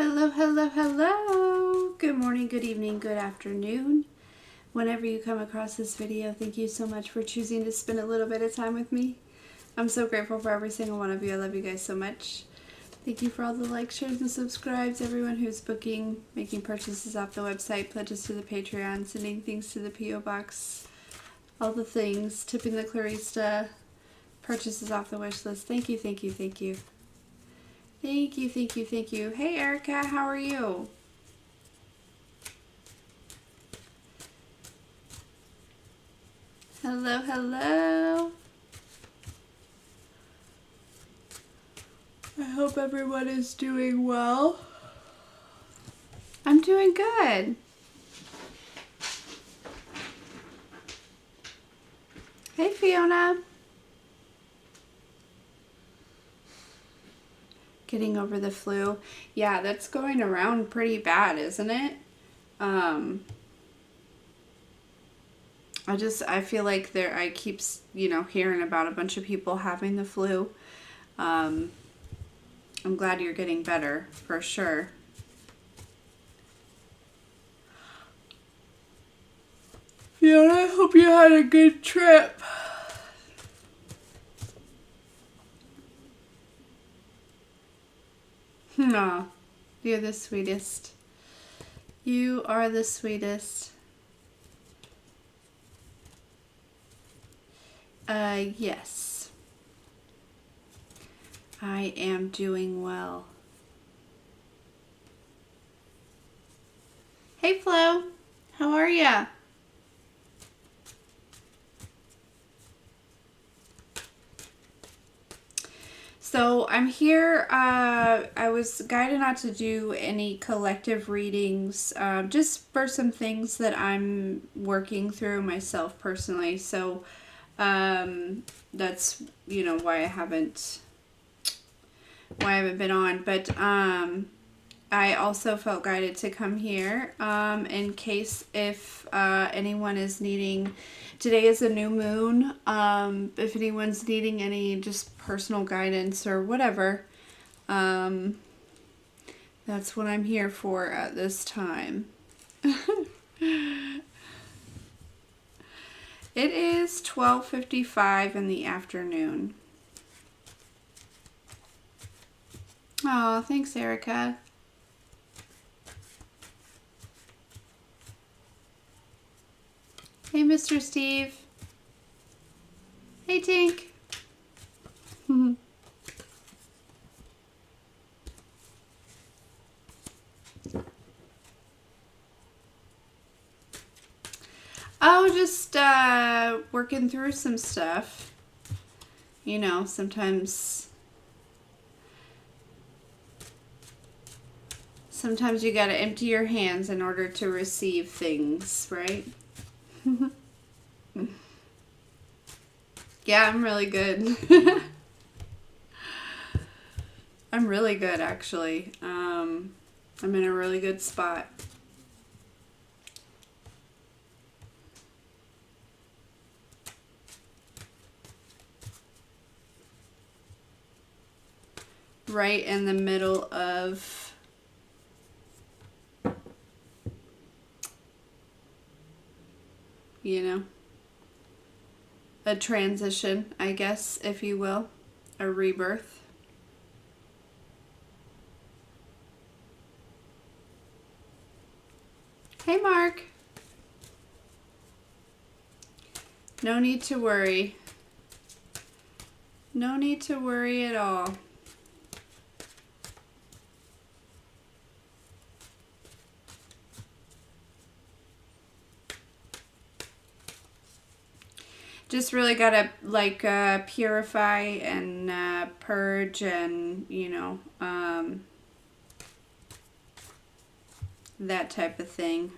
Hello, hello, hello. Good morning, good evening, good afternoon. Whenever you come across this video, thank you so much for choosing to spend a little bit of time with me. I'm so grateful for every single one of you. I love you guys so much. Thank you for all the likes, shares, and subscribes. Everyone who's booking, making purchases off the website, pledges to the Patreon, sending things to the P.O. Box, all the things, tipping the Clarista, purchases off the wish list. Thank you, thank you, thank you. Thank you, thank you, thank you. Hey, Erica, how are you? Hello, hello. I hope everyone is doing well. I'm doing good. Hey, Fiona. Getting over the flu. Yeah, that's going around pretty bad, isn't it? I feel like I keep, hearing about a bunch of people having the flu. I'm glad you're getting better, for sure. Fiona, I hope you had a good trip. Aw, you're the sweetest. You are the sweetest. Yes. I am doing well. Hey, Flo. How are ya? So I'm here. I was guided not to do any collective readings, just for some things that I'm working through myself personally. So that's why I haven't been on. But I also felt guided to come here in case if anyone is needing. Today is a new moon. If anyone's needing any just personal guidance or whatever, that's what I'm here for at this time. It is 12:55 in the afternoon. Oh, thanks, Erica. Hey, Mr. Steve. Hey, Tink. Oh, just working through some stuff. Sometimes you gotta empty your hands in order to receive things, right? Yeah, I'm really good. I'm really good, actually. I'm in a really good spot. Right in the middle of a transition, I guess, if you will, a rebirth. Hey, Mark. No need to worry. No need to worry at all. Just really gotta purify and purge and that type of thing.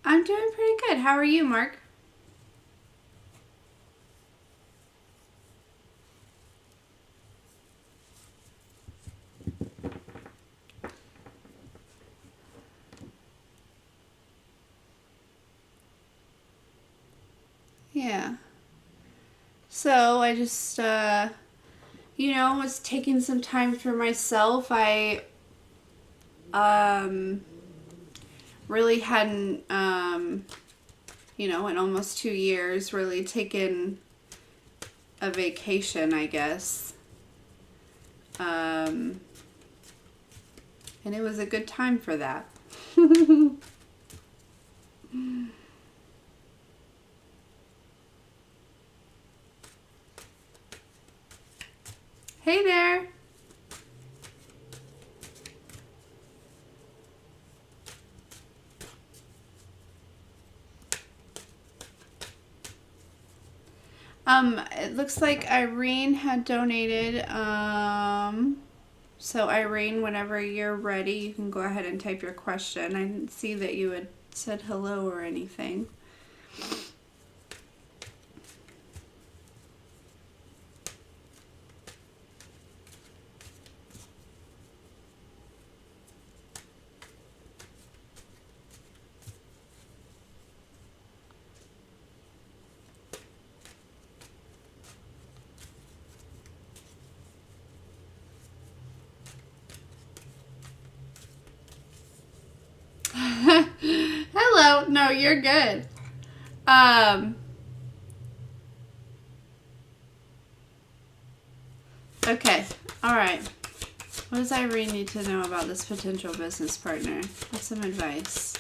I'm doing pretty good. How are you, Mark? Yeah. So I just, you know, was taking some time for myself. I really hadn't, you know, in almost 2 years, really taken a vacation, I guess. And it was a good time for that. Hey there. It looks like Irene had donated. So Irene, whenever you're ready, you can go ahead and type your question. I didn't see that you had said hello or anything. Hello. No, you're good. Okay. All right. What does Irene need to know about this potential business partner? What's some advice?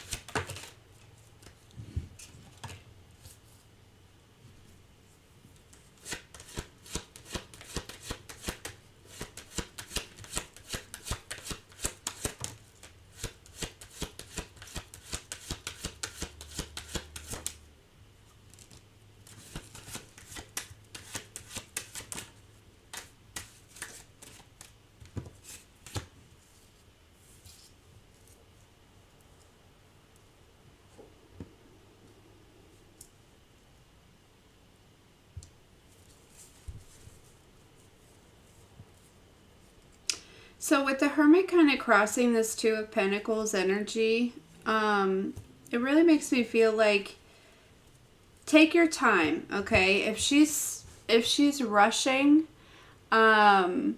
So with the Hermit kind of crossing this Two of Pentacles energy, it really makes me feel like take your time, okay? If she's rushing, you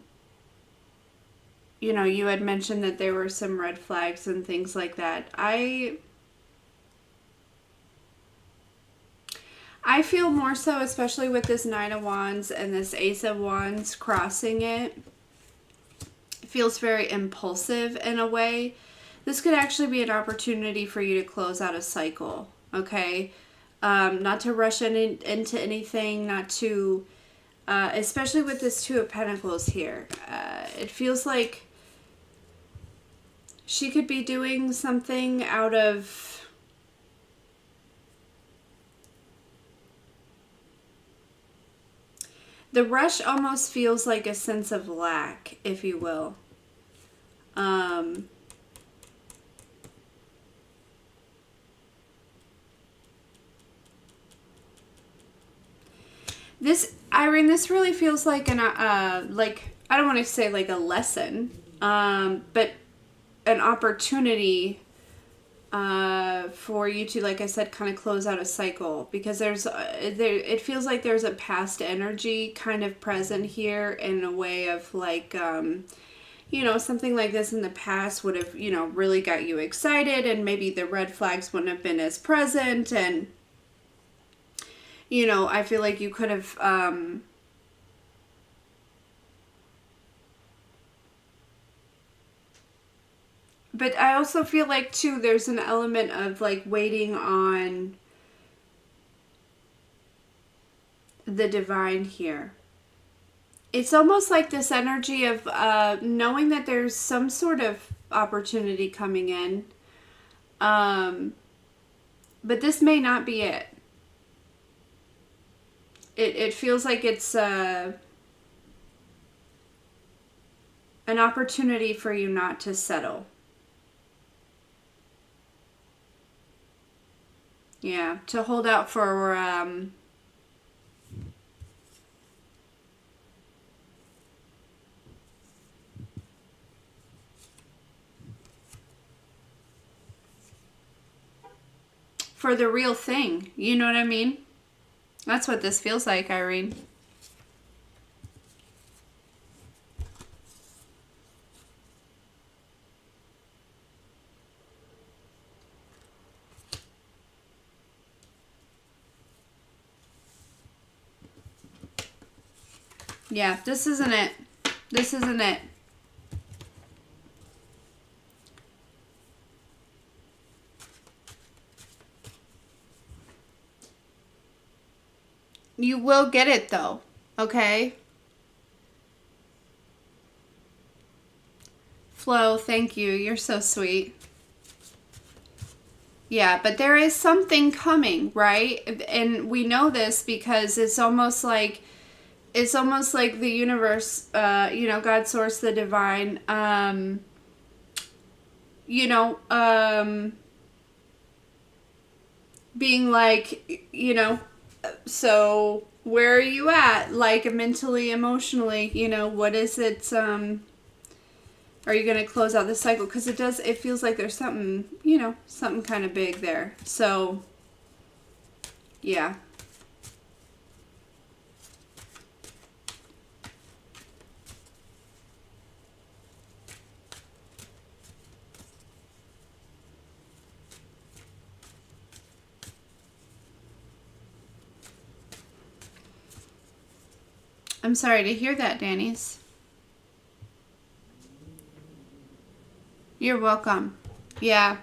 know, you had mentioned that there were some red flags and things like that. I feel more so, especially with this Knight of Wands and this Ace of Wands crossing it. Feels very impulsive in a way. This could actually be an opportunity for you to close out a cycle, okay? Not to rush into anything, not to, especially with this Two of Pentacles here. It feels like she could be doing something out of, the rush almost feels like a sense of lack, if you will. This, Irene, this really feels like like, I don't want to say like a lesson, but an opportunity for you to, like I said, kind of close out a cycle, because it feels like there's a past energy kind of present here in a way of like, you know, something like this in the past would have, you know, really got you excited, and maybe the red flags wouldn't have been as present, and, you know, I feel like you could have, but I also feel like, too, there's an element of, like, waiting on the divine here. It's almost like this energy of knowing that there's some sort of opportunity coming in. But this may not be it. It feels like it's an opportunity for you not to settle. Yeah, to hold out for the real thing. You know what I mean? That's what this feels like, Irene. Yeah, this isn't it. This isn't it. You will get it though, okay? Flo, thank you. You're so sweet. Yeah, but there is something coming, right? And we know this because it's almost like the universe, God, source, the divine, being like, so where are you at? Like mentally, emotionally, what is it? Are you going to close out this cycle? Because it feels like there's something, something kind of big there. So, yeah. I'm sorry to hear that, Danny's. You're welcome. Yeah.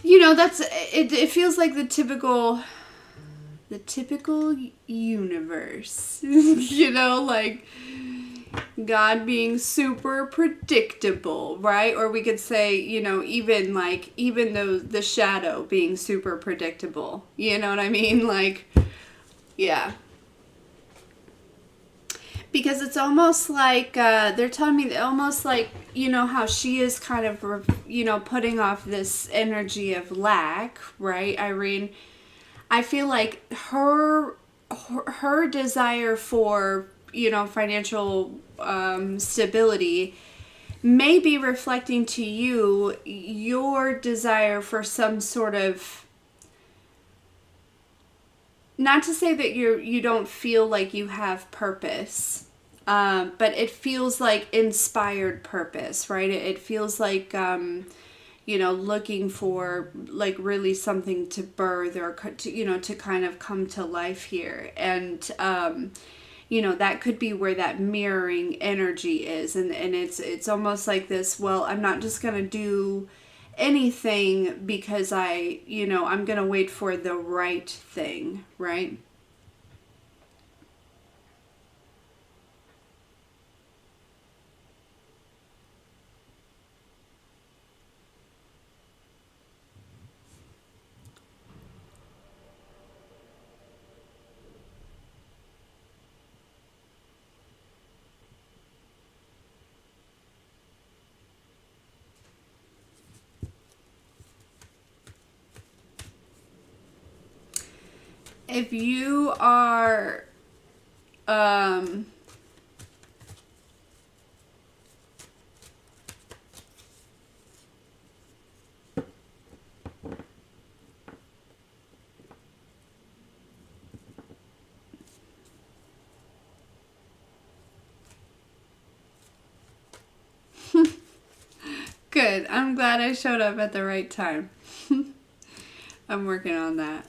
It feels like the typical universe. Like God being super predictable, right? Or we could say, even though the shadow being super predictable. You know what I mean? Like, yeah. Because it's almost like they're telling me almost like, how she is kind of, putting off this energy of lack, right, Irene? I feel like her desire for, financial stability may be reflecting to you your desire for some sort of, not to say that you don't feel like you have purpose, but it feels like inspired purpose, right? It feels like, looking for like really something to birth or to kind of come to life here. And, that could be where that mirroring energy is. And it's almost like this, well, I'm not just going to do anything because I'm going to wait for the right thing, right? If you are, good. I'm glad I showed up at the right time. I'm working on that.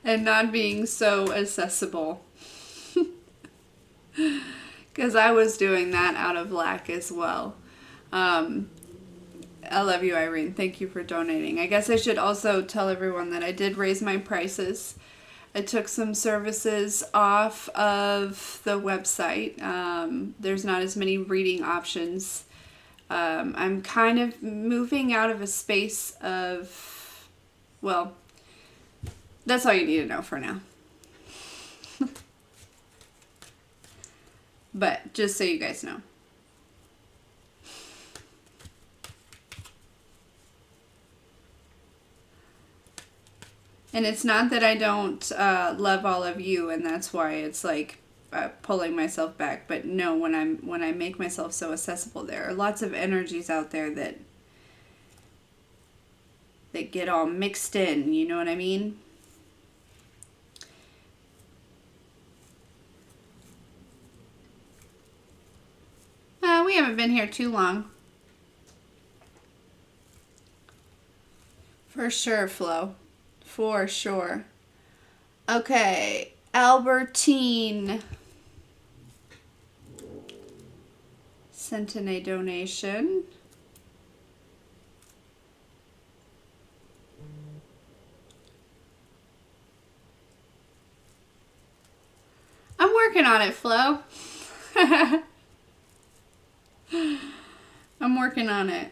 And not being so accessible. Because I was doing that out of lack as well. I love you, Irene. Thank you for donating. I guess I should also tell everyone that I did raise my prices. I took some services off of the website. There's not as many reading options. I'm kind of moving out of a space of, well, that's all you need to know for now. But just so you guys know. And it's not that I don't love all of you, and that's why it's like pulling myself back. But no, when I make myself so accessible, there are lots of energies out there that that get all mixed in, you know what I mean? We haven't been here too long. For sure, Flo. For sure. Okay, Albertine sent in a donation. I'm working on it, Flo. I'm working on it.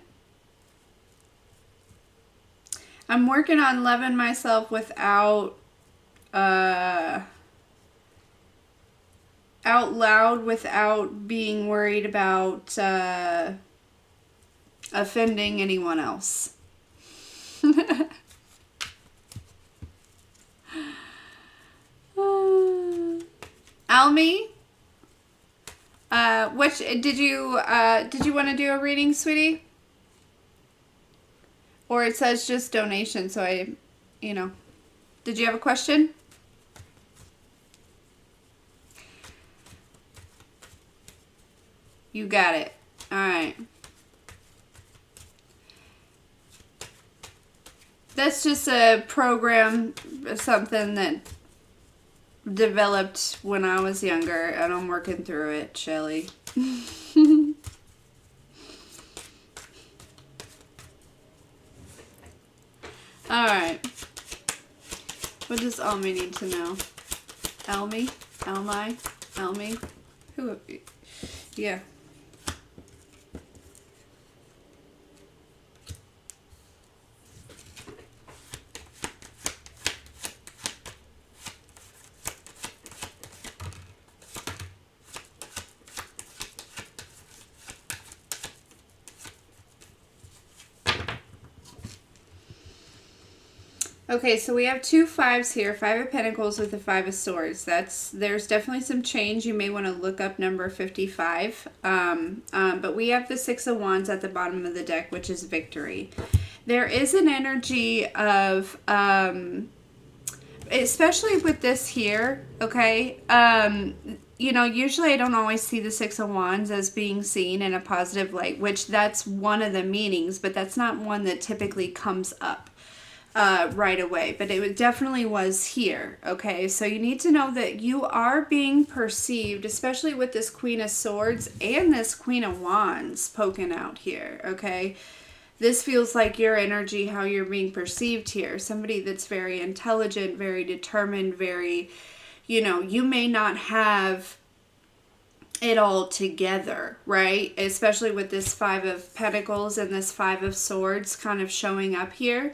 I'm working on loving myself without out loud, without being worried about offending anyone else. Elme, which did you want to do a reading, sweetie? Or it says just donation, so did you have a question? You got it. All right. That's just a program, something that developed when I was younger, and I'm working through it, Shelly. Alright. What does Elme need to know? Elme? Elme? Elme? Who? Yeah. Okay, so we have 2 5s here, 5 of Pentacles with the 5 of Swords. There's definitely some change. You may want to look up number 55. But we have the 6 of Wands at the bottom of the deck, which is victory. There is an energy of, especially with this here, okay, usually I don't always see the 6 of Wands as being seen in a positive light, which that's one of the meanings, but that's not one that typically comes up right away, but it definitely was here. Okay, so you need to know that you are being perceived, especially with this Queen of Swords and this Queen of Wands poking out here. Okay, this feels like your energy, how you're being perceived here. Somebody that's very intelligent, very determined, very, you may not have it all together, right? Especially with this 5 of Pentacles and this 5 of Swords kind of showing up here.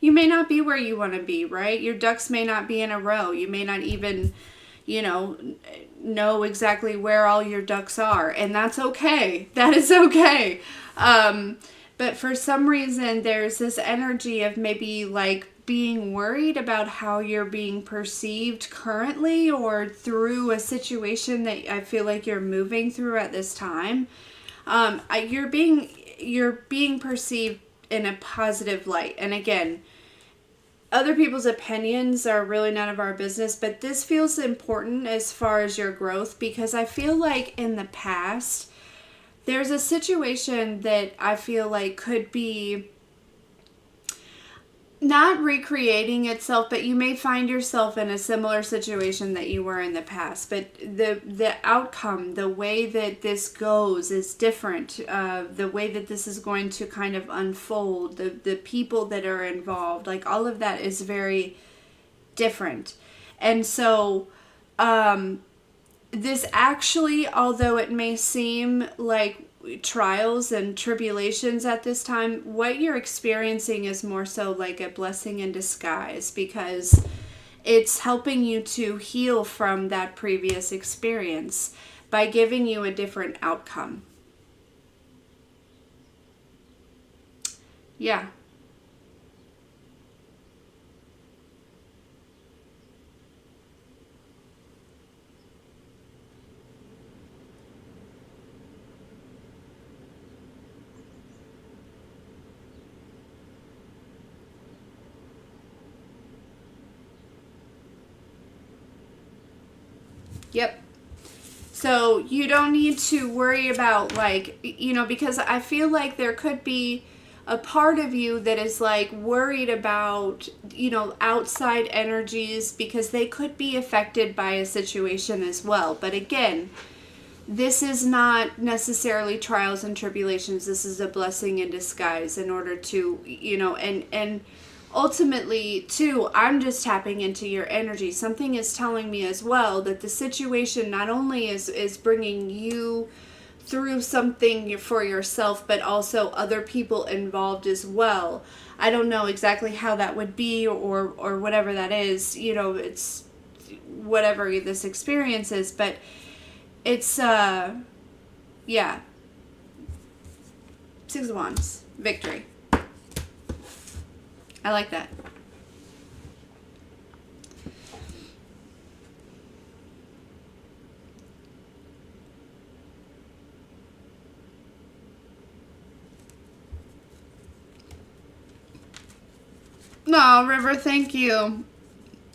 You may not be where you want to be, right? Your ducks may not be in a row. You may not even, know exactly where all your ducks are. And that's okay. That is okay. But for some reason, there's this energy of maybe like being worried about how you're being perceived currently or through a situation that I feel like you're moving through at this time. You're being perceived in a positive light. And again, other people's opinions are really none of our business, but this feels important as far as your growth, because I feel like in the past, there's a situation that I feel like could be not recreating itself, but you may find yourself in a similar situation that you were in the past. But the outcome, the way that this goes is different. The way that this is going to kind of unfold, the people that are involved, like all of that is very different. And so this actually, although it may seem like trials and tribulations at this time, what you're experiencing is more so like a blessing in disguise, because it's helping you to heal from that previous experience by giving you a different outcome. Yeah. Yep. So you don't need to worry about, like, you know, because I feel like there could be a part of you that is like worried about, you know, outside energies because they could be affected by a situation as well. But again, this is not necessarily trials and tribulations. This is a blessing in disguise in order to, you know, and ultimately, too, I'm just tapping into your energy. Something is telling me as well that the situation not only is bringing you through something for yourself, but also other people involved as well. I don't know exactly how that would be or whatever that is. You know, it's whatever this experience is, but it's, yeah. Six of Wands. Victory. I like that. No, River, thank you.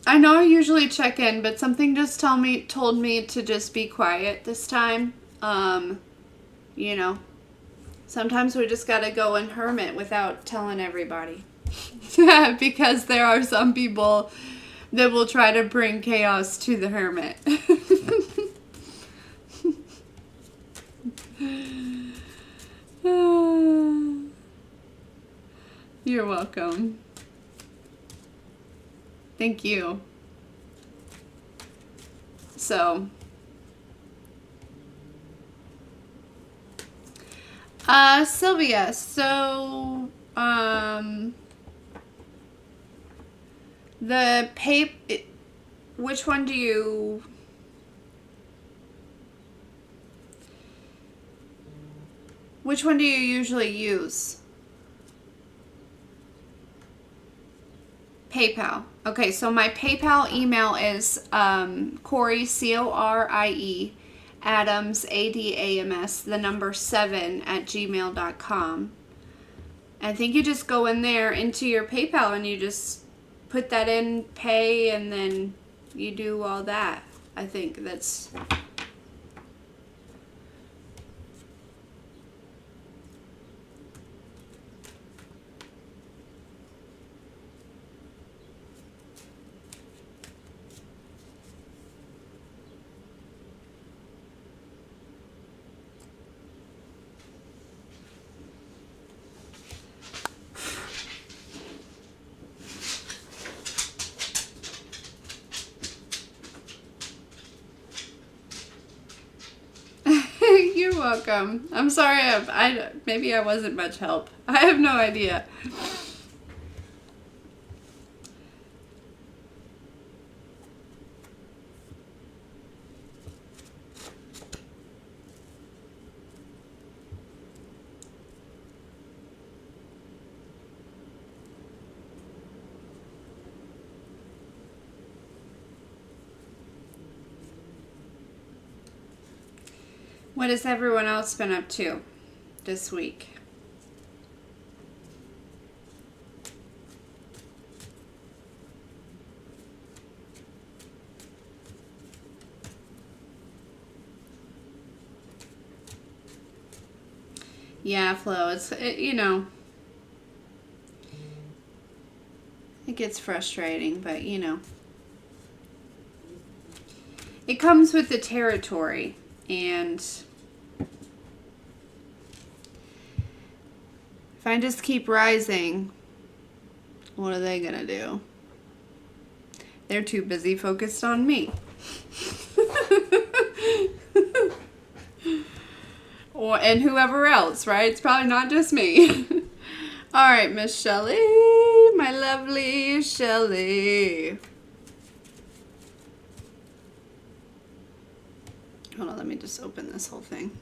I know I usually check in, but something just told me to just be quiet this time. You know, sometimes we just gotta go and hermit without telling everybody. Because there are some people that will try to bring chaos to the hermit. You're welcome. Thank you. So, Sylvia, so, the which one do you usually use? PayPal. Okay, so my PayPal email is Corie, Corie, Adams, Adams, the number 7 at gmail.com. I think you just go in there into your PayPal and you just put that in, pay, and then you do all that. I think that's... You're welcome. I'm sorry, maybe I wasn't much help. I have no idea. What has everyone else been up to this week? Yeah, Flo, you know, it gets frustrating, but you know, it comes with the territory, and if I just keep rising, what are they gonna do? They're too busy focused on me. And whoever else, right? It's probably not just me. All right, Miss Shelly, my lovely Shelly. Hold on, let me just open this whole thing.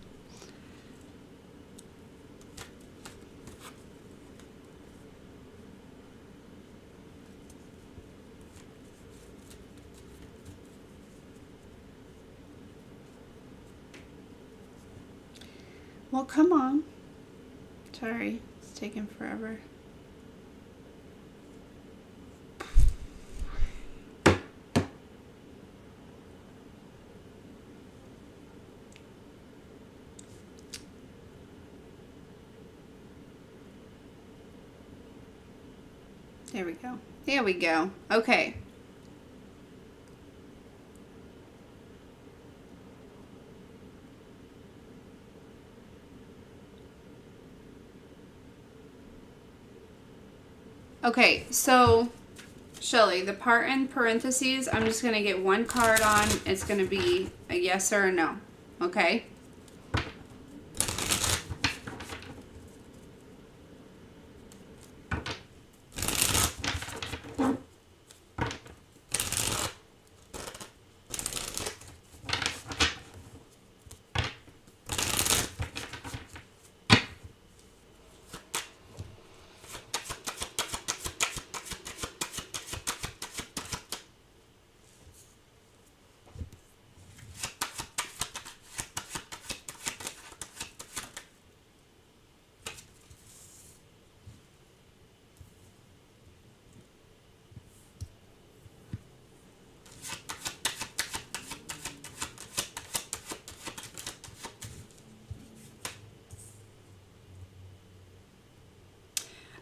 Well, come on. Sorry, it's taking forever. There we go. There we go. Okay. Okay, so Shelly, the part in parentheses, I'm just going to get one card on. It's going to be a yes or a no. Okay?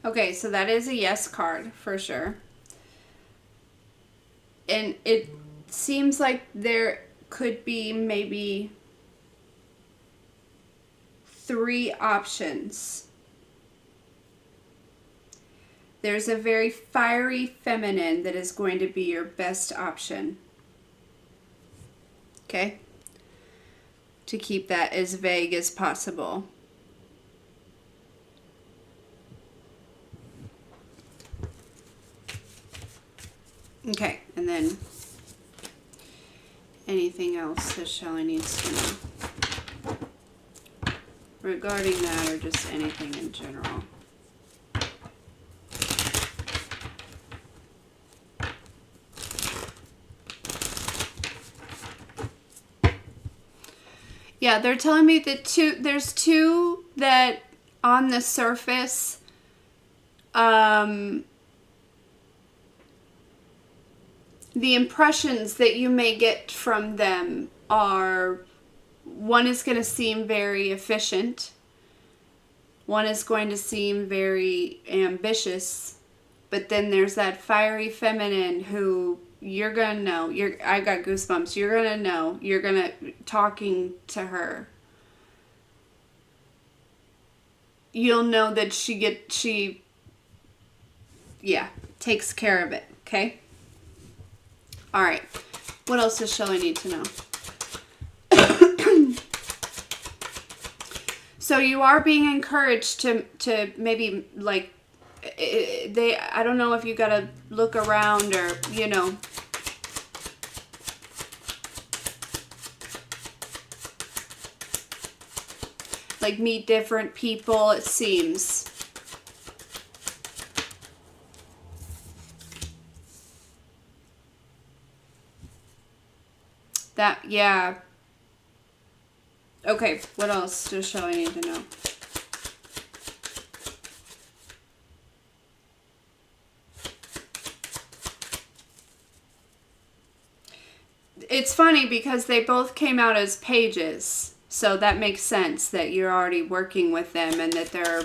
Okay, so that is a yes card for sure. And it seems like there could be maybe 3 options. There's a very fiery feminine that is going to be your best option. Okay? To keep that as vague as possible. Okay, and then anything else that Shelly needs to know regarding that, or just anything in general. Yeah, they're telling me that there's 2 that on the surface, the impressions that you may get from them are, one is going to seem very efficient. One is going to seem very ambitious. But then there's that fiery feminine who you're going to know. I got goosebumps. You're going to know. You're going to, talking to her, you'll know that she takes care of it. Okay? All right. What else does Shelly need to know? So you are being encouraged to maybe, like, I don't know if you got to look around or, you know. Like, meet different people, it seems. That, yeah. Okay, what else does Shelly need to know? It's funny because they both came out as pages. So that makes sense that you're already working with them and that they're...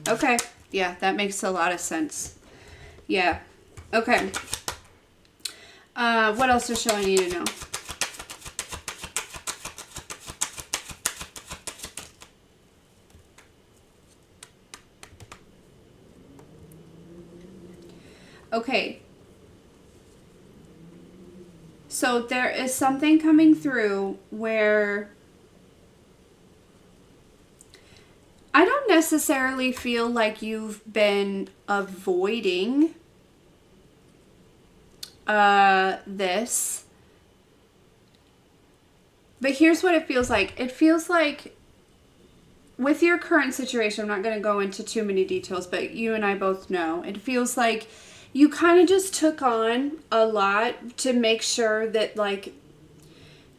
Okay, yeah, that makes a lot of sense. Yeah, okay. What else does Shelly need to know? Okay. So there is something coming through where I don't necessarily feel like you've been avoiding this. But here's what it feels like. It feels like with your current situation, I'm not going to go into too many details, but you and I both know, it feels like you kind of just took on a lot to make sure that, like,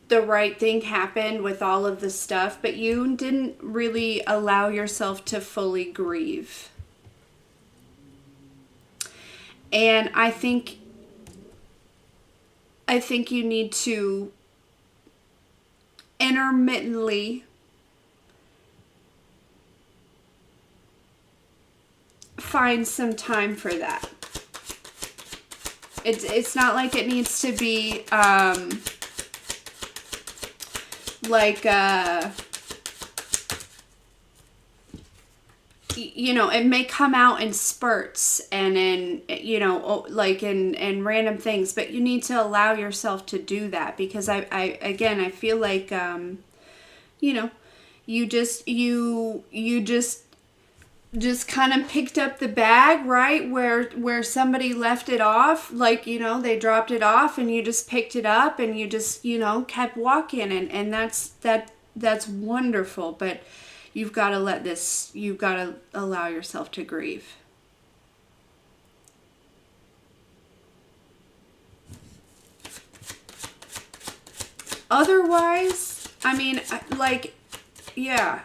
the right thing happened with all of the stuff, but you didn't really allow yourself to fully grieve. And I think you need to intermittently find some time for that. It's not like it needs to be, like, you know, it may come out in spurts and in, you know, like in random things, but you need to allow yourself to do that, because again, I feel like, you know, you just kind of picked up the bag, right, where somebody left it off, like, you know, they dropped it off and you just picked it up and you just, you know, kept walking, and that's wonderful. But you've got to allow yourself to grieve. Otherwise, I mean, like, yeah.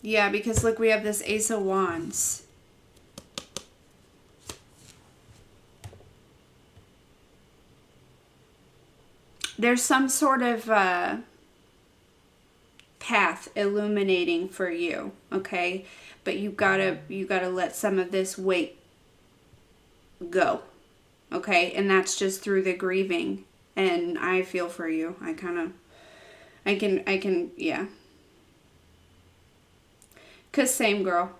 Yeah, because look, we have this Ace of Wands. There's some sort of path illuminating for you, okay? But you gotta let some of this weight go, okay? And that's just through the grieving. And I feel for you. I can, yeah. 'Cause same girl.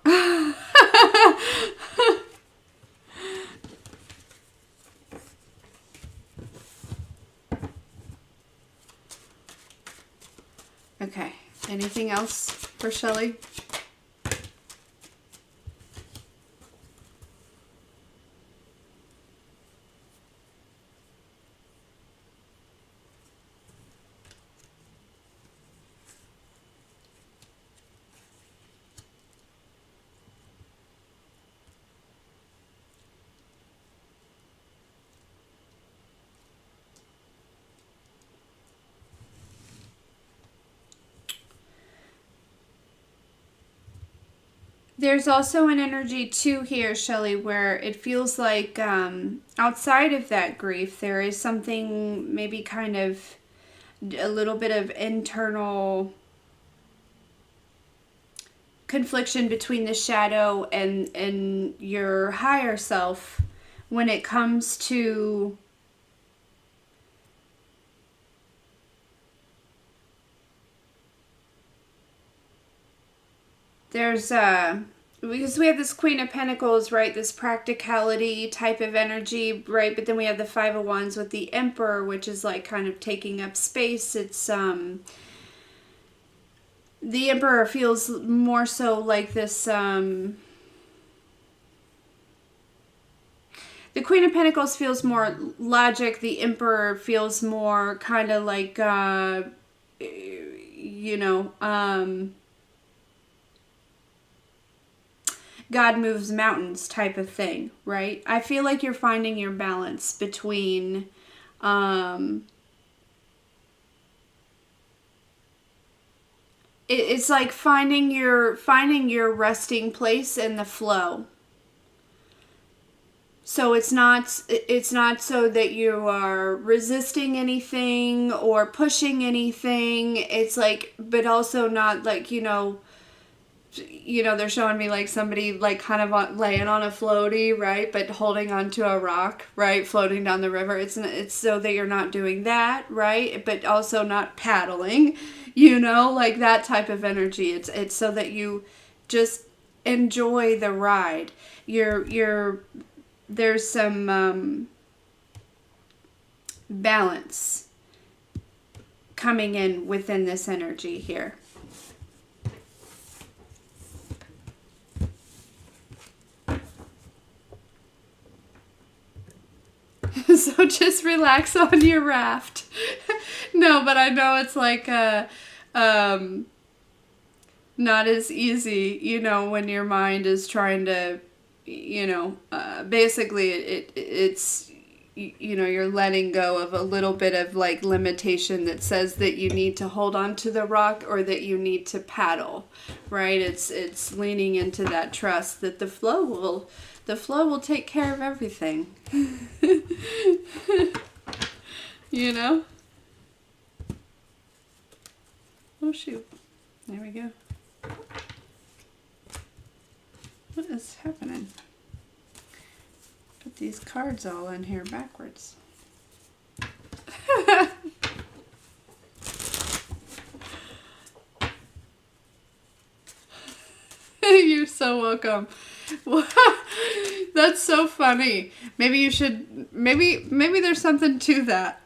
Okay. Anything else for Shelly? There's also an energy too here, Shelly, where it feels like outside of that grief, there is something maybe kind of a little bit of internal confliction between the shadow and your higher self when it comes to there's because we have this Queen of Pentacles, right, this practicality type of energy, right, but then we have the Five of Wands with the Emperor, which is like kind of taking up space. It's the Emperor feels more so like this the Queen of Pentacles feels more logic. The Emperor feels more kind of like you know, God moves mountains type of thing, right? I feel like you're finding your balance between it's like finding your resting place in the flow. So it's not so that you are resisting anything or pushing anything. It's like, but also not like, you know, they're showing me like somebody like kind of laying on a floaty, right? But holding onto a rock, right? Floating down the river. It's so that you're not doing that, right? But also not paddling, you know, like that type of energy. It's so that you just enjoy the ride. There's some balance coming in within this energy here. So just relax on your raft. No, but I know it's like not as easy, you know, when your mind is trying to, you know, basically it's, you know, you're letting go of a little bit of like limitation that says that you need to hold on to the rock or that you need to paddle, right? It's leaning into that trust that the flow will take care of everything. You know? Oh shoot. There we go. What is happening? Put these cards all in here backwards. You're so welcome. That's so funny. Maybe you should, maybe there's something to that.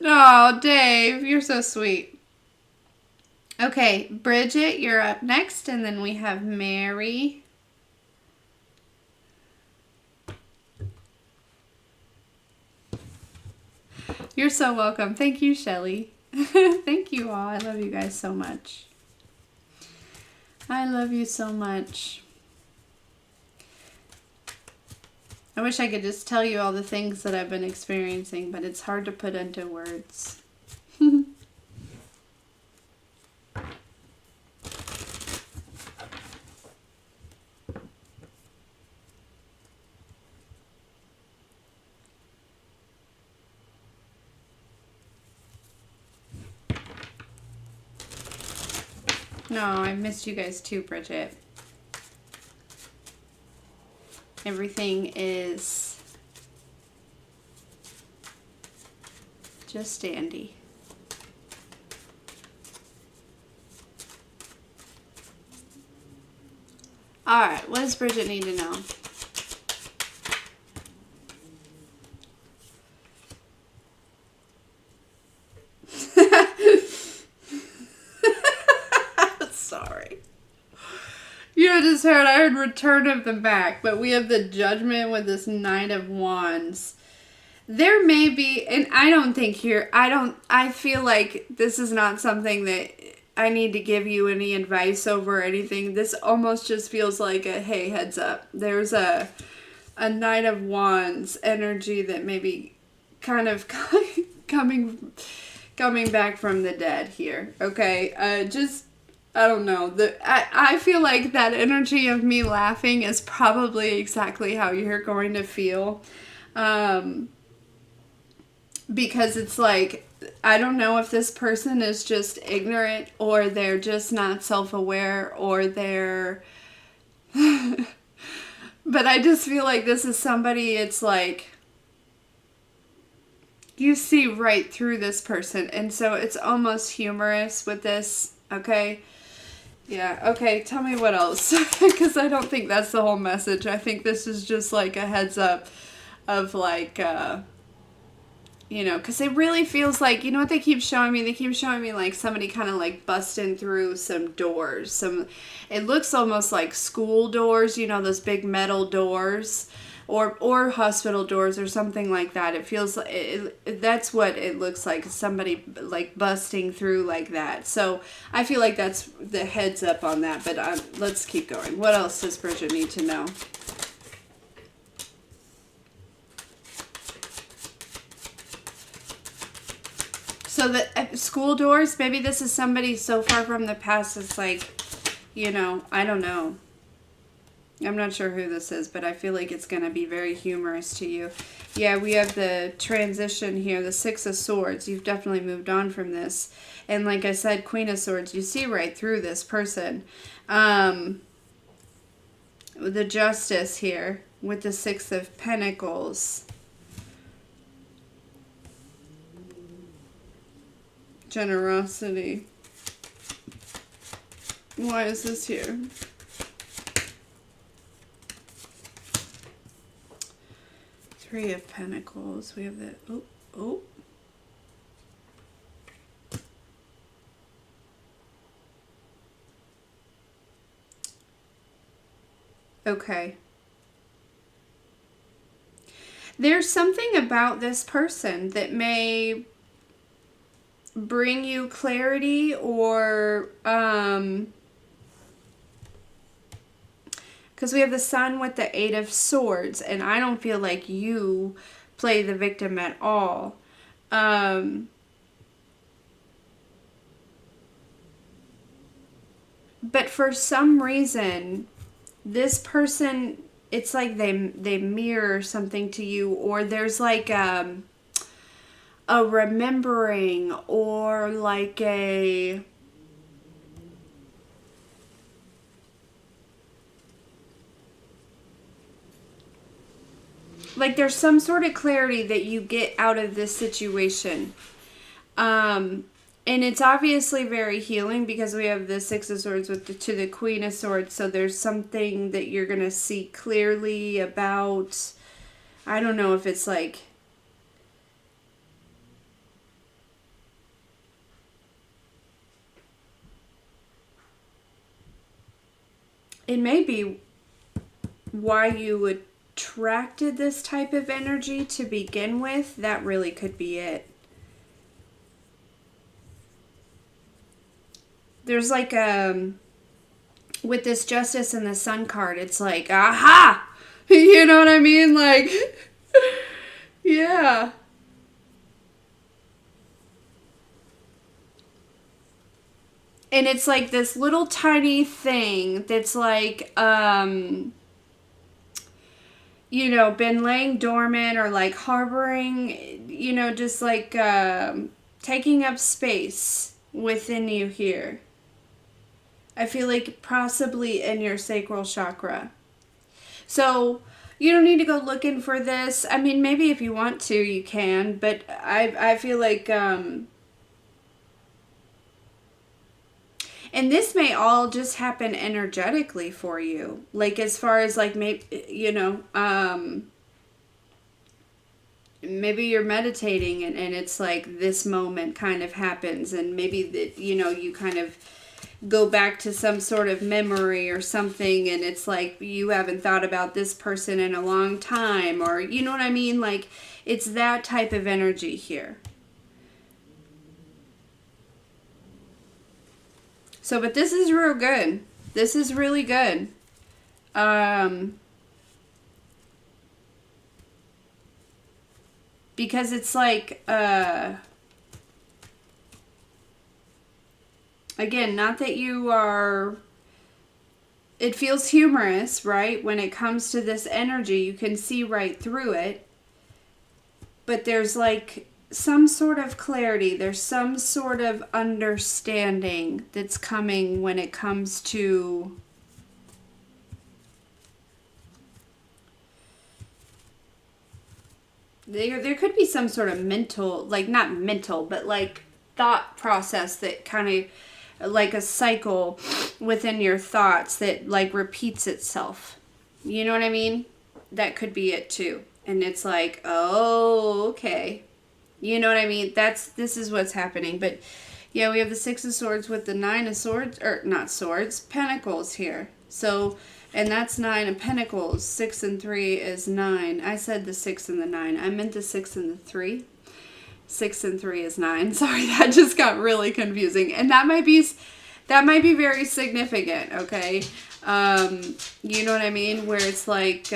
Oh, Dave, you're so sweet. Okay, Bridget, you're up next, and then we have Mary. You're so welcome. Thank you, Shelly. Thank you all. I love you guys so much. I love you so much. I wish I could just tell you all the things that I've been experiencing, but it's hard to put into words. No, I missed you guys too, Bridget. Everything is just dandy. Alright, what does Bridget need to know? Sorry. You just heard, I heard Return of the Mac, but we have the Judgment with this Knight of Wands. There may be, and I don't think here, I feel like this is not something that I need to give you any advice over or anything. This almost just feels like a, hey, heads up. There's a Knight of Wands energy that may be kind of coming back from the dead here. Okay, I don't know. I feel like that energy of me laughing is probably exactly how you're going to feel. Because it's like, I don't know if this person is just ignorant or they're just not self-aware or they're... But I just feel like this is somebody, it's like... You see right through this person. And so it's almost humorous with this, okay? Yeah, okay, tell me what else. Because I don't think that's the whole message. I think this is just like a heads up of like, you know, because it really feels like, you know what they keep showing me? They keep showing me like somebody kind of like busting through some doors. It looks almost like school doors, you know, those big metal doors. Or hospital doors or something like that. It feels like that's what it looks like. Somebody like busting through like that. So I feel like that's the heads up on that. But let's keep going. What else does Bridget need to know? So the school doors, maybe this is somebody so far from the past. It's like, you know, I don't know. I'm not sure who this is, but I feel like it's going to be very humorous to you. Yeah, we have the transition here, the Six of Swords. You've definitely moved on from this. And like I said, Queen of Swords, you see right through this person. The Justice here with the Six of Pentacles. Generosity. Why is this here? Three of Pentacles. We have the... Oh. Okay. There's something about this person that may bring you clarity or... Because we have the Sun with the Eight of Swords, and I don't feel like you play the victim at all. But for some reason, this person, it's like they mirror something to you, or there's like, a remembering or like a there's some sort of clarity that you get out of this situation. And it's obviously very healing because we have the Six of Swords to the Queen of Swords. So there's something that you're going to see clearly about. I don't know if it's like... It may be why you attracted this type of energy to begin with. That really could be it. There's like with this Justice and the Sun card, it's like, aha! You know what I mean? Like, yeah. And it's like this little tiny thing that's like, you know, been laying dormant or like harboring, you know, just like taking up space within you here. I feel like possibly in your sacral chakra. So you don't need to go looking for this. I mean, maybe if you want to, you can. But I feel like... and this may all just happen energetically for you. Like as far as like, maybe, you know... maybe you're meditating and it's like this moment kind of happens. And maybe that, you know, you kind of... go back to some sort of memory or something, and it's like you haven't thought about this person in a long time, or you know what I mean? Like it's that type of energy here. So, but this is real good. This is really good. Because it's like, again, not that you are... It feels humorous, right? When it comes to this energy, you can see right through it. But there's like some sort of clarity. There's some sort of understanding that's coming when it comes to... There could be some sort of mental, like not mental, but like thought process that kind of... like a cycle within your thoughts that like repeats itself. You know what I mean? That could be it too. And it's like, oh, okay. You know what I mean? This is what's happening. But yeah, we have the Six of Swords with the Nine of Swords, or not swords, Pentacles here. So, and that's 9 of Pentacles. 6 and 3 is 9. I said the 6 and the 9. I meant the 6 and the 3. 6 and 3 is 9. Sorry, that just got really confusing. And that might be very significant, okay? You know what I mean? Where it's like,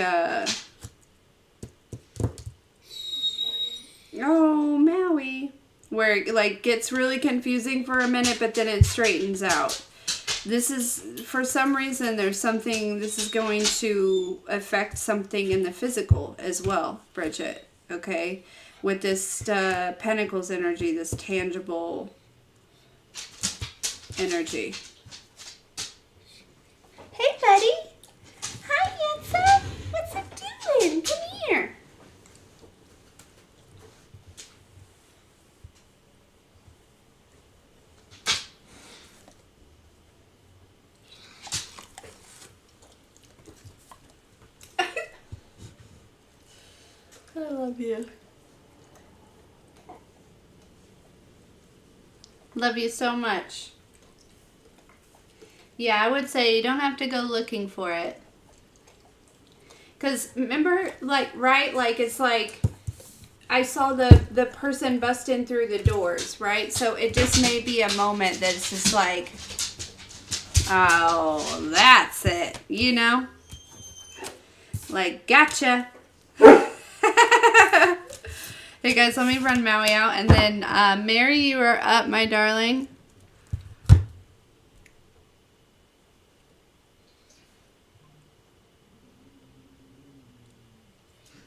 oh, Maui. Where it like gets really confusing for a minute, but then it straightens out. This is, for some reason, there's something, this is going to affect something in the physical as well, Bridget, okay? With this Pentacles energy, this tangible energy. Hey, buddy. Hi, handsome. What's it doing? Come here. I love you. Love you so much. Yeah, I would say you don't have to go looking for it. Because remember, like, right? Like, it's like I saw the person bust in through the doors, right? So it just may be a moment that's just like, oh, that's it, you know? Like, gotcha. Hey guys, let me run Maui out, and then Mary, you are up, my darling.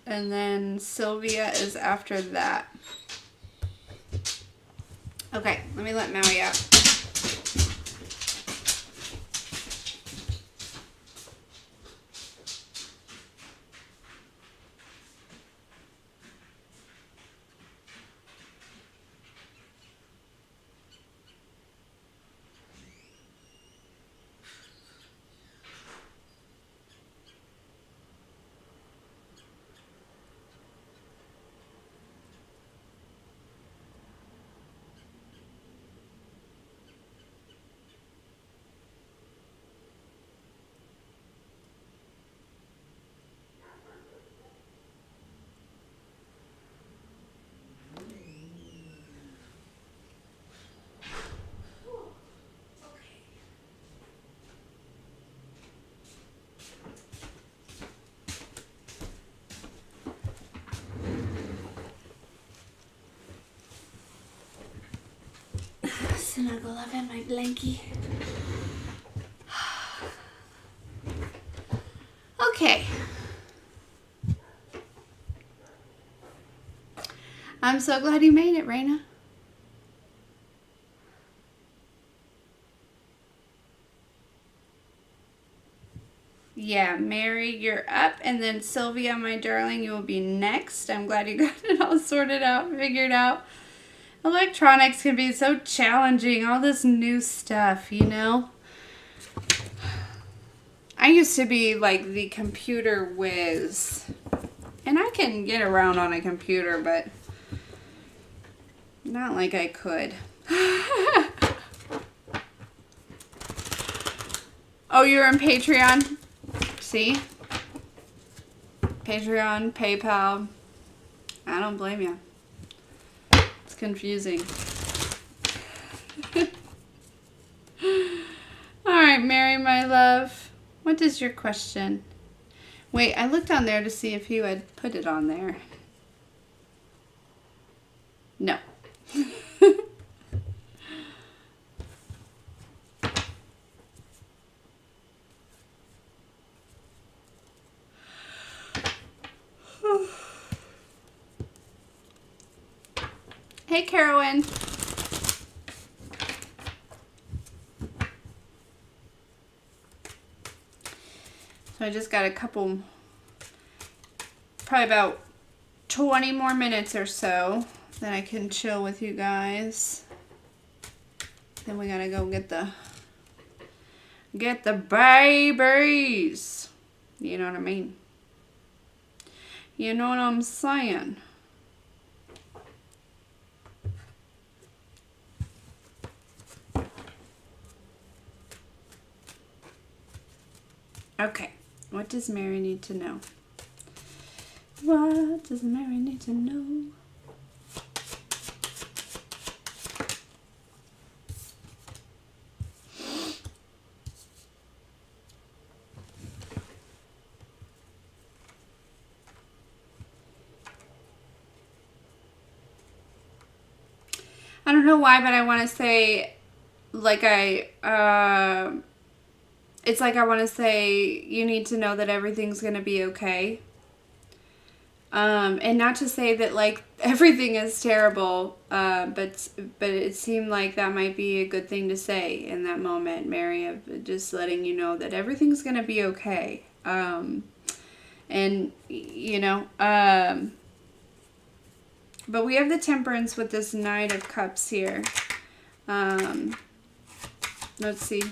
And then Sylvia is after that. Okay, let me let Maui out. Snuggle up in my blankie. Okay. I'm so glad you made it, Raina. Yeah, Mary, you're up, and then Sylvia, my darling, you will be next. I'm glad you got it all sorted out, figured out. Electronics can be so challenging, all this new stuff, you know? I used to be like the computer whiz, and I can get around on a computer, but not like I could. Oh, you're on Patreon? See? Patreon, PayPal. I don't blame you. It's confusing. Alright, Mary, my love. What is your question? Wait, I looked on there to see if you had put it on there. No. Hey, Carolyn. So I just got a couple, probably about 20 more minutes or so, then I can chill with you guys. Then we gotta go get the babies. You know what I mean? You know what I'm saying? Okay, what does Mary need to know? What does Mary need to know? I don't know why, but I want to say, like it's like I want to say you need to know that everything's going to be okay. And not to say that like everything is terrible, but it seemed like that might be a good thing to say in that moment, Mary, of just letting you know that everything's going to be okay. And you know, but we have the Temperance with this Knight of Cups here. Let's see.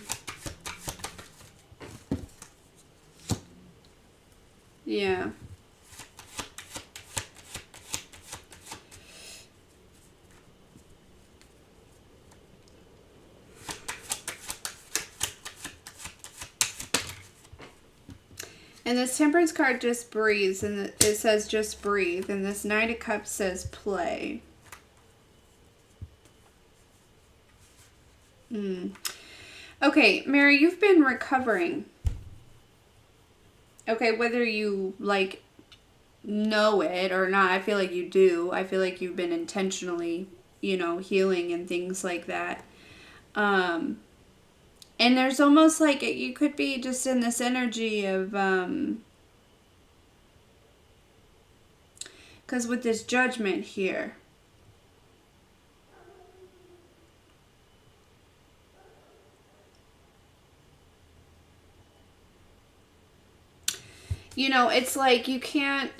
Yeah. And this Temperance card just breathes, and it says just breathe. And this Knight of Cups says play. Okay, Mary, you've been recovering. Okay, whether you, like, know it or not, I feel like you do. I feel like you've been intentionally, you know, healing and things like that. And there's almost like you could be just in this energy of, because with this Judgment here, it's like you can't,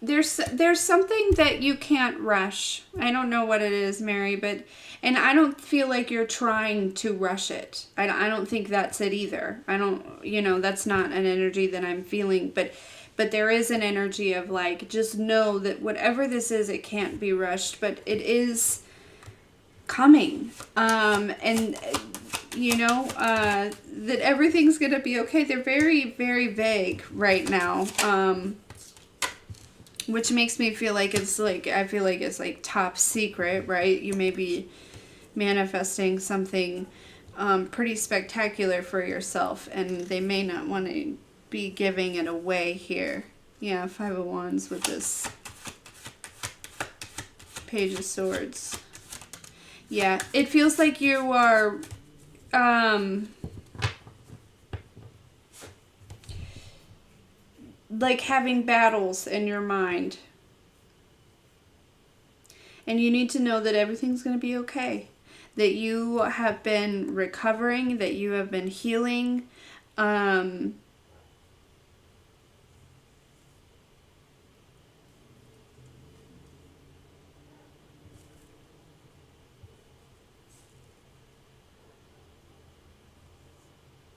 there's something that you can't rush. I don't know what it is, Mary, and I don't feel like you're trying to rush it. I don't think that's it either. I don't, that's not an energy that I'm feeling, but there is an energy of like, just know that whatever this is, it can't be rushed, but it is coming. And that everything's gonna be okay. They're very, very vague right now. Which makes me feel like I feel like it's like top secret, right? You may be manifesting something pretty spectacular for yourself, and they may not want to be giving it away here. Yeah, Five of Wands with this Page of Swords. Yeah, it feels like you are like having battles in your mind. And you need to know that everything's going to be okay. That you have been recovering, that you have been healing.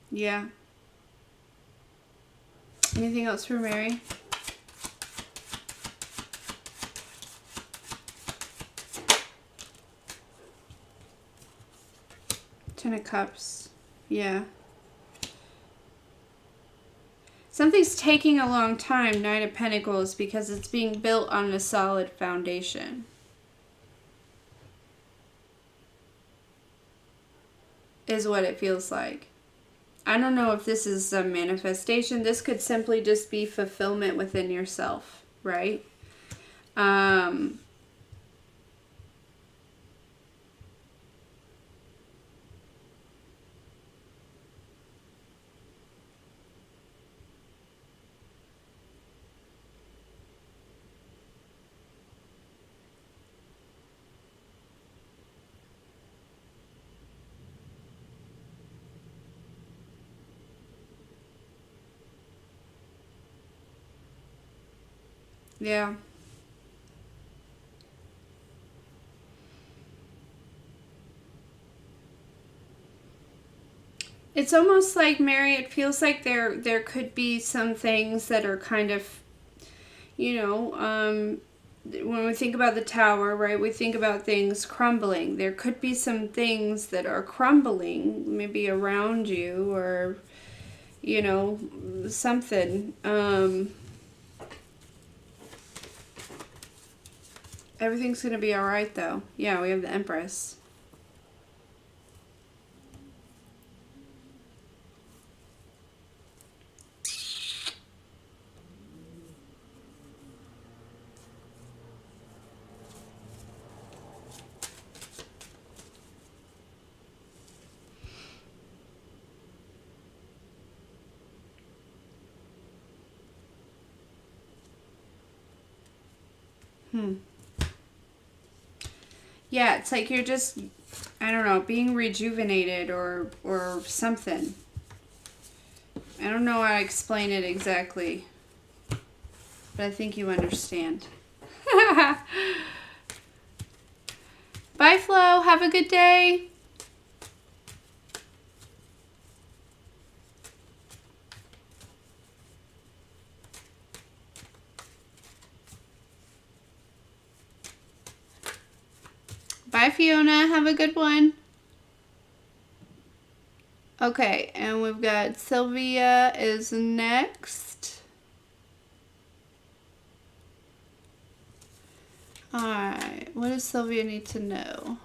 Yeah. Anything else for Mary? Ten of Cups. Yeah. Something's taking a long time, Nine of Pentacles, because it's being built on a solid foundation. Is what it feels like. I don't know if this is a manifestation. This could simply just be fulfillment within yourself, right? Yeah. It's almost like, Mary, it feels like there could be some things that are kind of, when we think about the tower, right, we think about things crumbling. There could be some things that are crumbling, maybe around you, or, something. Everything's going to be all right, though. Yeah, we have the Empress. Yeah, it's like you're just, I don't know, being rejuvenated or something. I don't know how to explain it exactly, but I think you understand. Bye, Flo. Have a good day. Bye, Fiona. Have a good one. Okay, and we've got Sylvia is next. Alright, what does Sylvia need to know?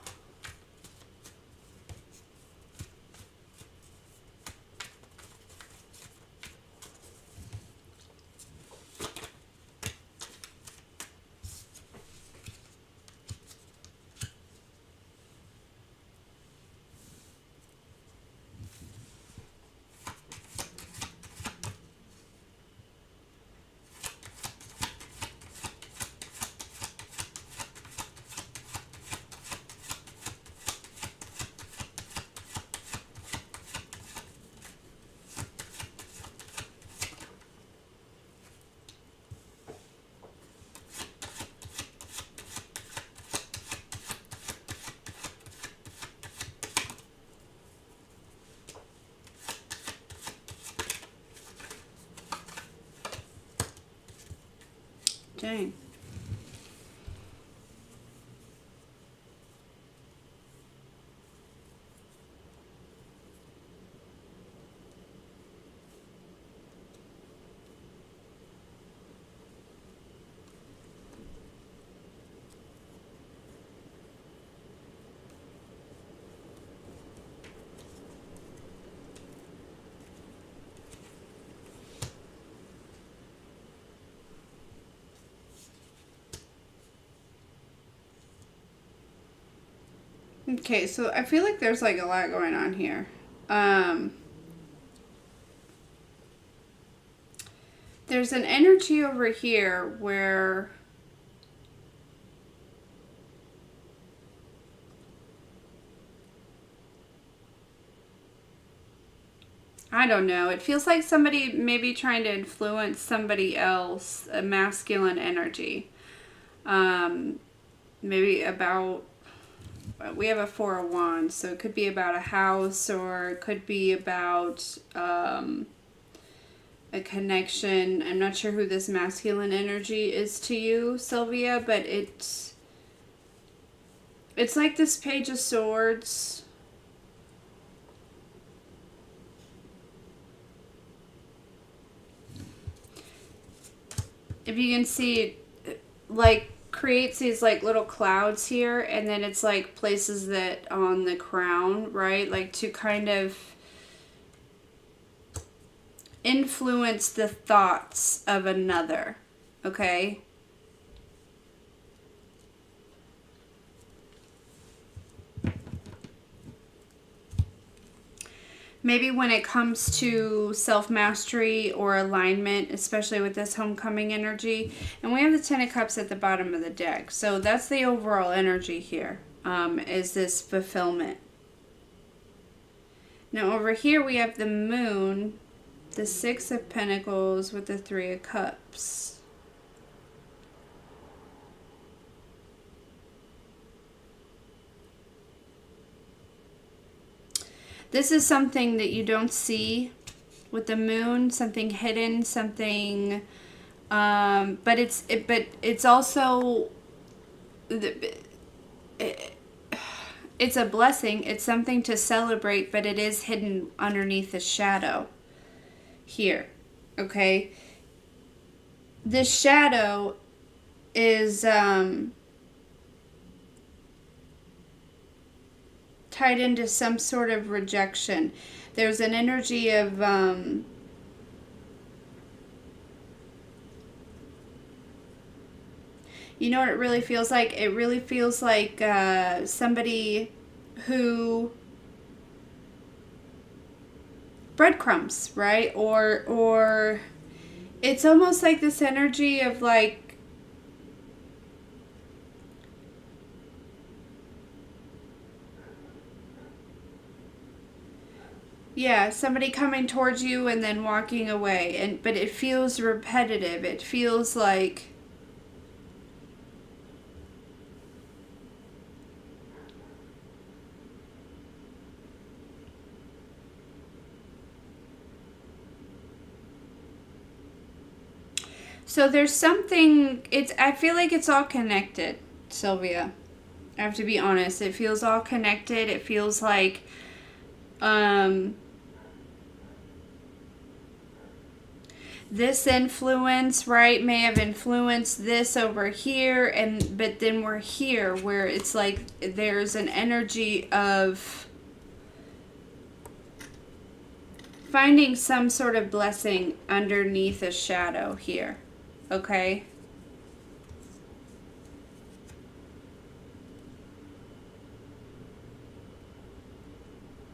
Dang. Okay, so I feel like there's like a lot going on here. There's an energy over here where I don't know. It feels like somebody maybe trying to influence somebody else, a masculine energy. Maybe about, we have a Four of Wands, so it could be about a house, or it could be about a connection. I'm not sure who this masculine energy is to you, Sylvia, but it's like this Page of Swords. If you can see, like, creates these like little clouds here, and then it's like places that on the crown, right? Like to kind of influence the thoughts of another, okay? Maybe when it comes to self-mastery or alignment, especially with this homecoming energy. And we have the Ten of Cups at the bottom of the deck. So that's the overall energy here, is this fulfillment. Now over here we have the Moon, the Six of Pentacles with the Three of Cups. This is something that you don't see with the Moon, something hidden, something, but it's also, it's a blessing. It's something to celebrate, but it is hidden underneath the shadow here, okay? This shadow is tied into some sort of rejection. There's an energy of you know what it really feels like? It really feels like somebody who breadcrumbs, right? Or it's almost like this energy of like, yeah, somebody coming towards you and then walking away, but it feels repetitive. It feels like so there's something, I feel like it's all connected, Sylvia. I have to be honest. It feels all connected. It feels like this influence, right, may have influenced this over here, but then we're here where it's like there's an energy of finding some sort of blessing underneath a shadow here, okay?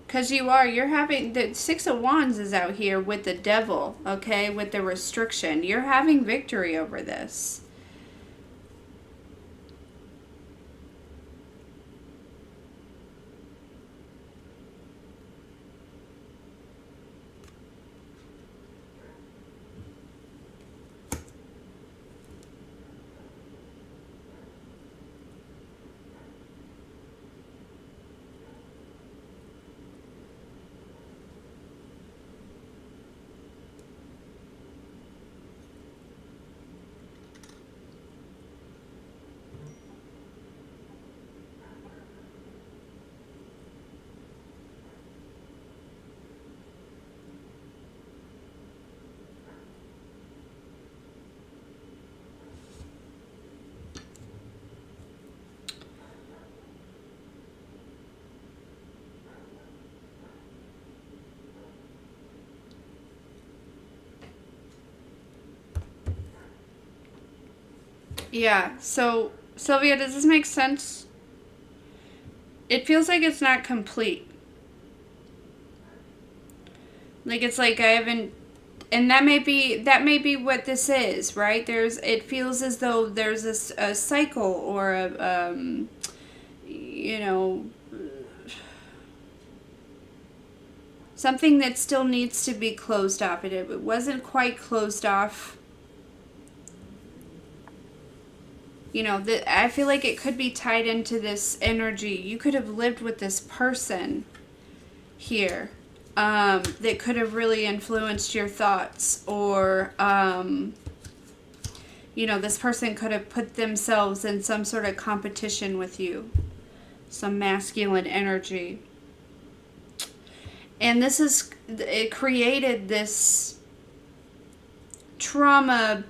Because you're having, the Six of Wands is out here with the devil, okay, with the restriction. You're having victory over this. Yeah, so Sylvia, does this make sense? It feels like it's not complete. Like it's like I haven't, and that may be what this is, right? It feels as though there's a cycle or a you know, something that still needs to be closed off. It wasn't quite closed off. You know, I feel like it could be tied into this energy. You could have lived with this person here that could have really influenced your thoughts, or you know, this person could have put themselves in some sort of competition with you, some masculine energy. And it created this trauma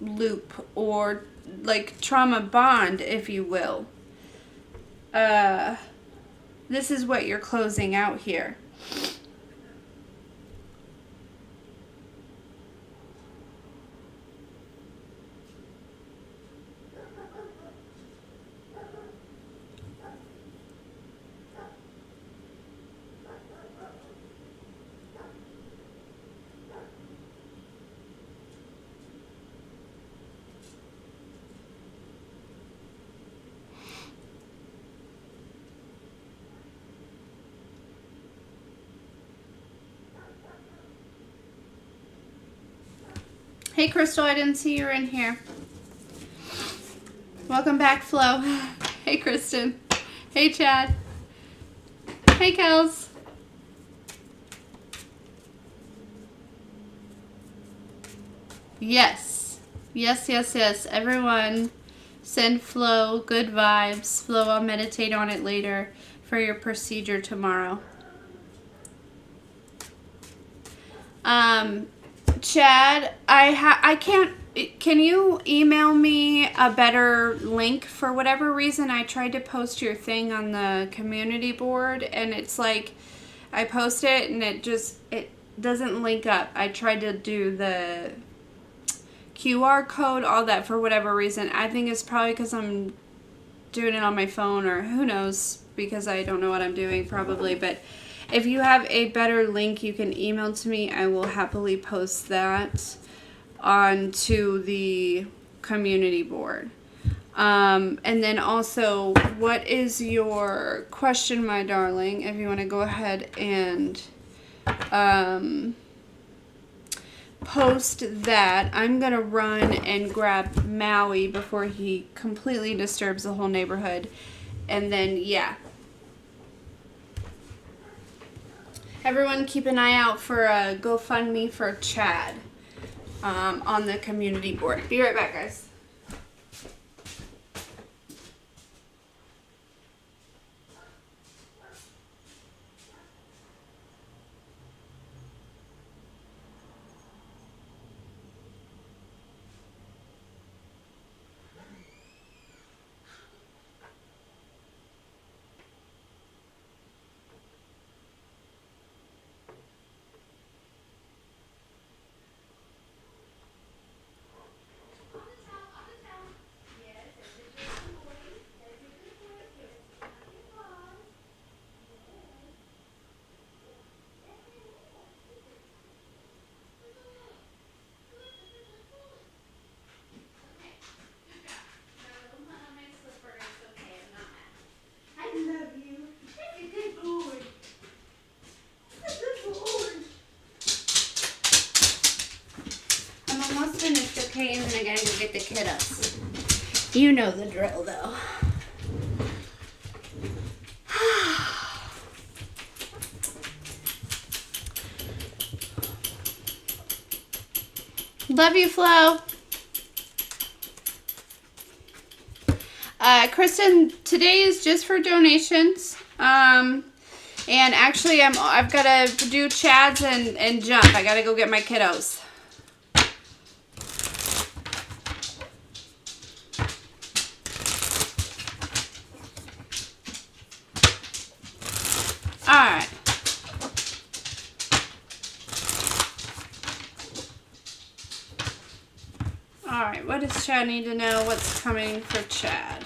loop, or like trauma bond, if you will. This is what you're closing out here. Hey, Crystal, I didn't see you were in here. Welcome back, Flo. Hey, Kristen. Hey, Chad. Hey, Kels. Yes. Yes, yes, yes. Everyone, send Flo good vibes. Flo, I'll meditate on it later for your procedure tomorrow. Chad, I can't. Can you email me a better link? For whatever reason, I tried to post your thing on the community board, and it's like I post it and it doesn't link up. I tried to do the QR code, all that, for whatever reason. I think it's probably because I'm doing it on my phone, or who knows, because I don't know what I'm doing, probably. But if you have a better link you can email to me, I will happily post that onto the community board. And then also, what is your question, my darling? If you want to go ahead and post that. I'm going to run and grab Maui before he completely disturbs the whole neighborhood. And then, yeah. Everyone keep an eye out for a GoFundMe for Chad on the community board. Be right back, guys. Finished, okay, and then I gotta go get the kiddos. You know the drill, though. Love you, Flo. Kristen, today is just for donations. And actually, I've got to do Chad's and jump. I got to go get my kiddos. Alright. Alright, what does Chad need to know? What's coming for Chad?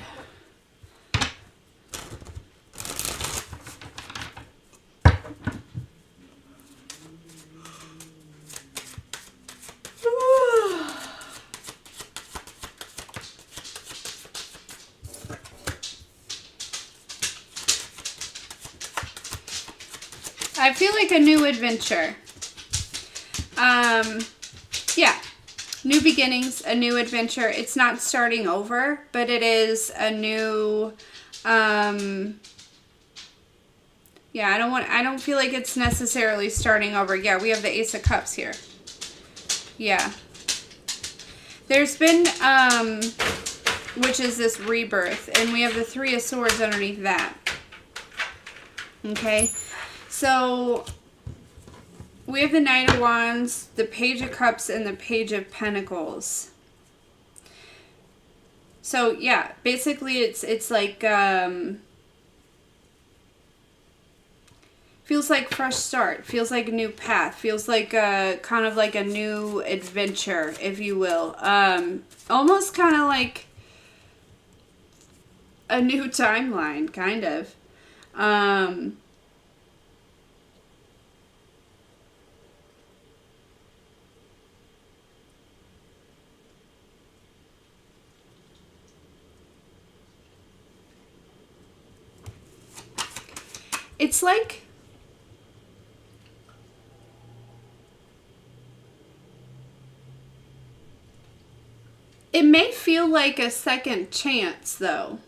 I feel like a new adventure. Yeah, new beginnings, a new adventure. It's not starting over, but it is a new, yeah, I don't feel like it's necessarily starting over. Yeah, we have the Ace of Cups here. Yeah. There's been, which is this rebirth, and we have the Three of Swords underneath that. Okay. So, we have the Knight of Wands, the Page of Cups, and the Page of Pentacles. So, yeah, basically it's like, feels like fresh start, feels like a new path, feels like kind of like a new adventure, if you will. Almost kind of like a new timeline, kind of. It's like it may feel like a second chance, though,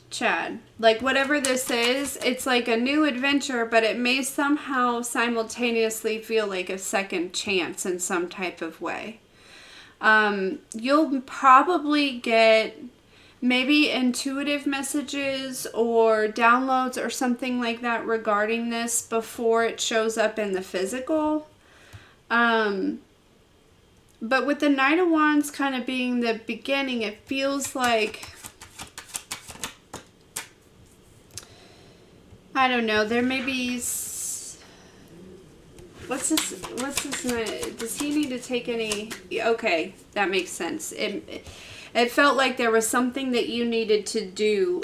Chad. Like, whatever this is, it's like a new adventure, but it may somehow simultaneously feel like a second chance in some type of way. You'll probably get maybe intuitive messages or downloads or something like that regarding this before it shows up in the physical. But with the Knight of Wands kind of being the beginning, it feels like, I don't know, there may be, what's this does he need to take any, okay, that makes sense. It felt like there was something that you needed to do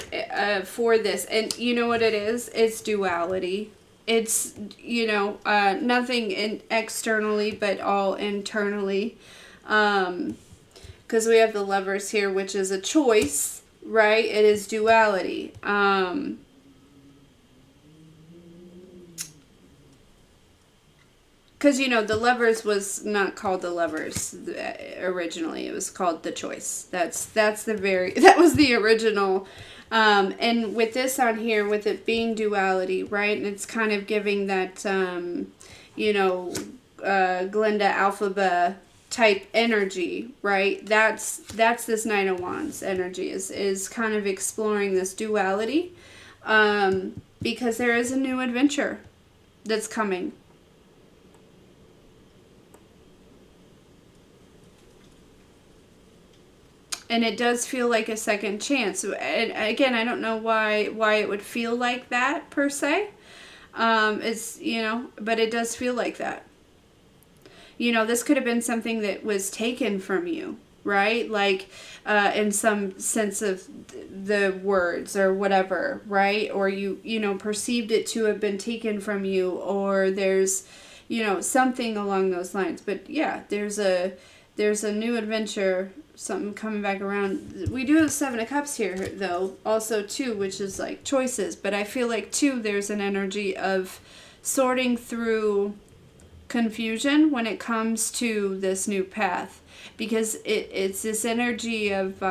for this. And you know what it is? It's duality. It's, you know, nothing externally, but all internally. Because we have the Lovers here, which is a choice, right? It is duality. Because, you know, the Lovers was not called the Lovers originally. It was called the Choice. That was the original. And with this on here, with it being duality, right? And it's kind of giving that, you know, Glinda Alphaba type energy, right? That's this Knight of Wands energy is kind of exploring this duality. Because there is a new adventure that's coming. And it does feel like a second chance. And again, I don't know why it would feel like that per se. It's, you know, but it does feel like that. You know, this could have been something that was taken from you, right? Like, in some sense of the words or whatever, right? Or you know, perceived it to have been taken from you, or there's, you know, something along those lines. But yeah, there's a new adventure, something coming back around. We do have Seven of Cups here, though, also too, which is like choices. But I feel like too, there's an energy of sorting through confusion when it comes to this new path, because it's this energy of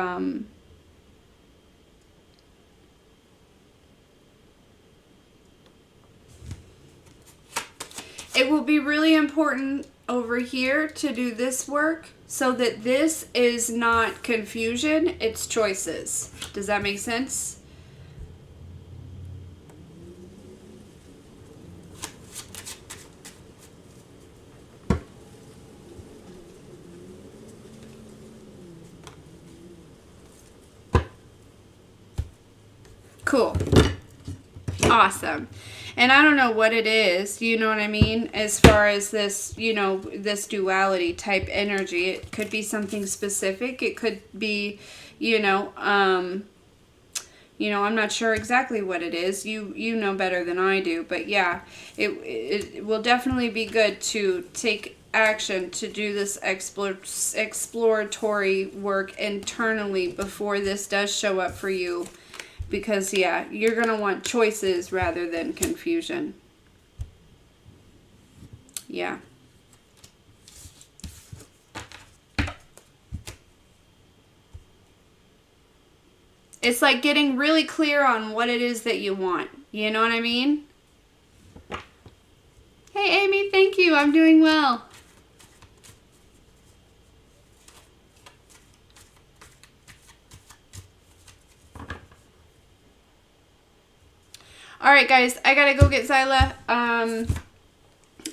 it will be really important over here to do this work so that this is not confusion, it's choices. Does that make sense? Cool. Awesome. And I don't know what it is, you know what I mean, as far as this, you know, this duality type energy. It could be something specific. It could be, you know, I'm not sure exactly what it is. You know better than I do. But yeah, it will definitely be good to take action to do this exploratory work internally before this does show up for you. Because, yeah, you're going to want choices rather than confusion. Yeah. It's like getting really clear on what it is that you want. You know what I mean? Hey, Amy, thank you. I'm doing well. Alright, guys. I gotta go get Zyla. I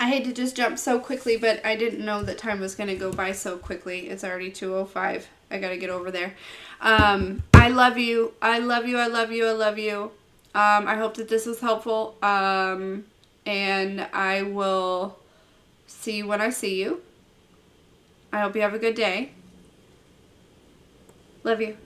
hate to just jump so quickly, but I didn't know that time was going to go by so quickly. It's already 2:05. I got to get over there. I love you. I love you. I love you. I love you. I hope that this was helpful. And I will see you when I see you. I hope you have a good day. Love you.